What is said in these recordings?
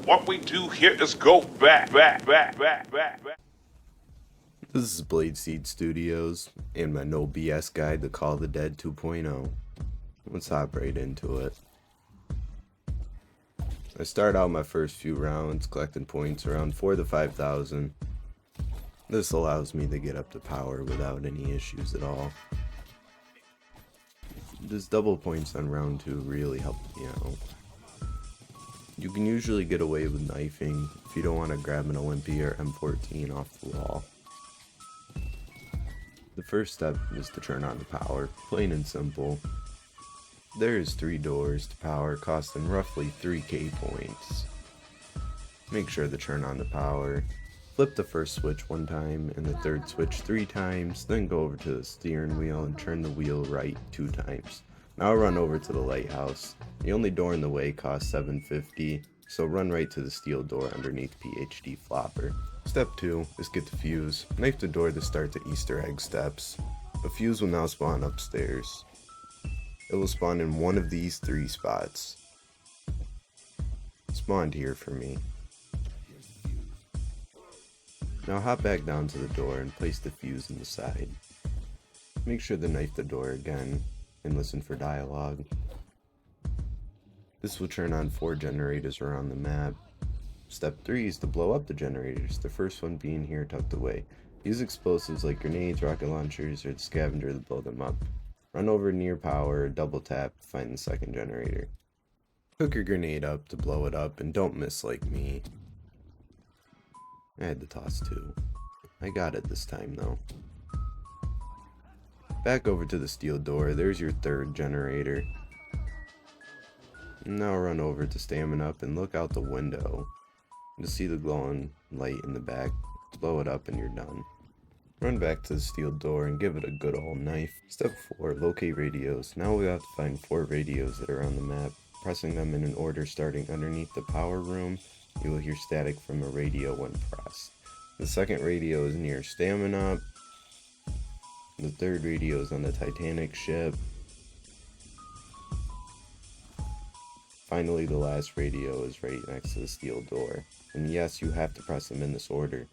What we do here is go back. This is Blade Seed Studios and my no BS guide to Call of the Dead 2.0. Let's hop right into it. I start out my first few rounds collecting points around 4,000 to 5,000. This allows me to get up to power without any issues at all. This double points on round 2 really helped me out. You can usually get away with knifing if you don't want to grab an Olympia or M14 off the wall. The first step is to turn on the power, plain and simple. There is 3 doors to power costing roughly 3k points. Make sure to turn on the power, flip the first switch 1 time and the third switch 3 times, then go over to the steering wheel and turn the wheel right 2 times. Now run over to the lighthouse. The only door in the way costs 750, so run right to the steel door underneath PhD flopper. Step 2 is get the fuse. Knife the door to start the Easter egg steps. A fuse will now spawn upstairs. It will spawn in one of these 3 spots. It spawned here for me. Now hop back down to the door and place the fuse in the side. Make sure to knife the door again and listen for dialogue. This will turn on 4 generators around the map. Step 3 is to blow up the generators, the first one being here tucked away. Use explosives like grenades, rocket launchers, or the scavenger to blow them up. Run over near power, double tap, find the second generator. Hook your grenade up to blow it up and don't miss like me. I had to toss 2. I got it this time though. Back over to the steel door, there's your 3rd generator. Now run over to stamina up and look out the window. You'll see the glowing light in the back. Blow it up and you're done. Run back to the steel door and give it a good old knife. Step 4, locate radios. Now we have to find 4 radios that are on the map. Pressing them in an order starting underneath the power room, you will hear static from a radio when pressed. The second radio is near stamina. The third radio is on the Titanic ship. Finally, the last radio is right next to the steel door. And yes, you have to press them in this order.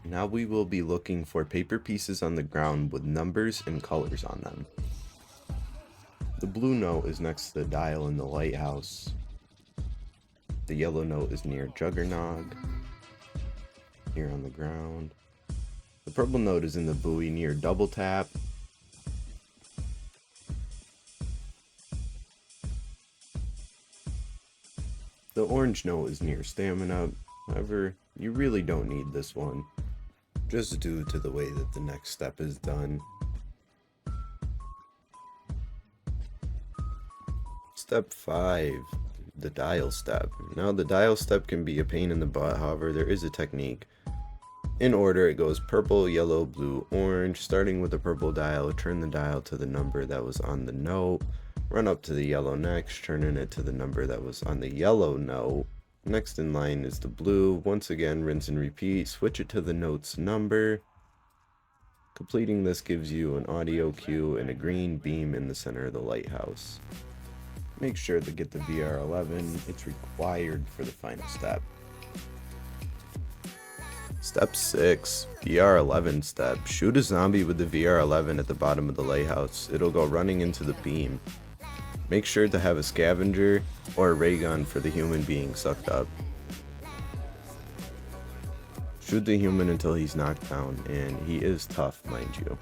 Now we will be looking for paper pieces on the ground with numbers and colors on them. The blue note is next to the dial in the lighthouse. The yellow note is near Juggernog, here on the ground. The purple note is in the buoy near Double Tap. The orange note is near Stamina. However, you really don't need this one, just due to the way that the next step is done. Step 5, the dial step. Now the dial step can be a pain in the butt, however there is a technique. In order it goes purple, yellow, blue, orange. Starting with the purple dial, turn the dial to the number that was on the note. Run up to the yellow next, turning it to the number that was on the yellow note. Next in line is the blue. Once again, rinse and repeat. Switch it to the note's number. Completing this gives you an audio cue and a green beam in the center of the lighthouse. Make sure to get the VR11. It's required for the final step. Step 6, VR11 step. Shoot a zombie with the VR11 at the bottom of the lighthouse. It'll go running into the beam. Make sure to have a scavenger or a ray gun for the human being sucked up. Shoot the human until he's knocked down, and he is tough, mind you.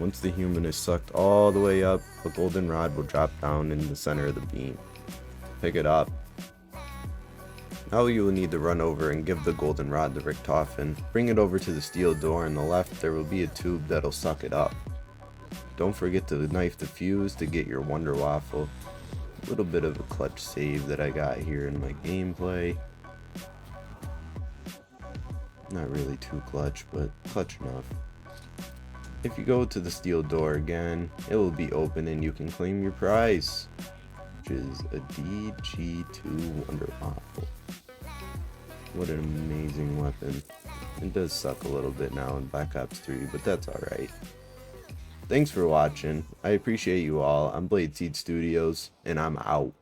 Once the human is sucked all the way up, a golden rod will drop down in the center of the beam. Pick it up. Now you will need to run over and give the golden rod to Richtofen. Bring it over to the steel door on the left. There will be a tube that'll suck it up. Don't forget to knife the fuse to get your Wonder Waffle. A little bit of a clutch save that I got here in my gameplay. Not really too clutch, but clutch enough. If you go to the steel door again, it will be open and you can claim your prize, which is a DG2 Wonder Waffle. What an amazing weapon. It does suck a little bit now in Black Ops 3, but that's alright. Thanks for watching. I appreciate you all. I'm Blade Seed Studios, and I'm out.